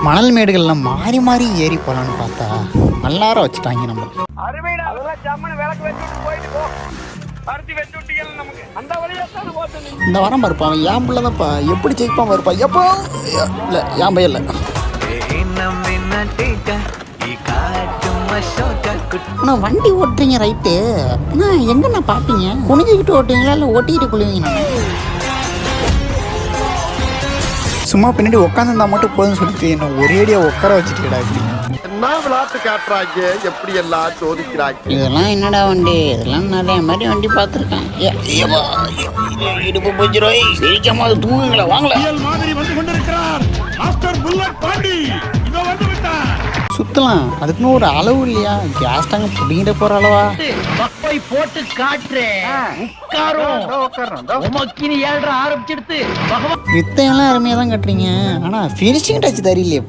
மணல் மேடுகள்லாம் மாறி மாறி ஏறி போகலான்னு பார்த்தா நல்லாரம் வச்சுட்டாங்க நம்ம. இந்த வாரம் பாருப்பா அவன் என் பிள்ளை தான்ப்பா, எப்படி ஜெயிப்பான் பாருப்பா. எப்போ இல்லை என் பையன் இல்லை. அண்ணா வண்டி ஓட்டுறீங்க ரைட்டு, அண்ணா எங்கண்ணா பார்ப்பீங்க? குனிஞ்சிக்கிட்டு ஓட்டுவீங்களா இல்லை ஓட்டிக்கிட்டு கொள்வீங்கண்ணா? சும்மா பின்னாடி உட்காந்துருந்தா மட்டும் போதும்னு சொல்லிட்டு என்ன ஒரேடியாக உட்கார வச்சுட்டுடா இப்படி. என்ன விளையாட்டு காட்டுறாங்க, எப்படி எல்லாம் சோதிக்கிறாங்க. இதெல்லாம் என்னடா வண்டி, இதெல்லாம் நிறைய மாதிரி வண்டி பார்த்துருக்கேன். இடுப்பு போச்சுரோய், சிரிக்காம அது தூங்குங்களா, வாங்கல மாதிரி வந்து கொண்டிருக்கிறார் மாஸ்டர் புல்லட் பாண்டி. இதோ வந்து விட்டார். சுத்தலாம், அதுக்குன்னு ஒரு அளவு இல்லையா? கேஸ் டாங்க பிடிங்கிட்ட போற அளவா? போட்டு காட்டுறேன், ஆரம்பிச்சிடுத்து. வித்தையெல்லாம் அருமையா தான் கட்டுறீங்க, ஆனா ஃபினிஷிங் டச் தெரியலையேப்பா.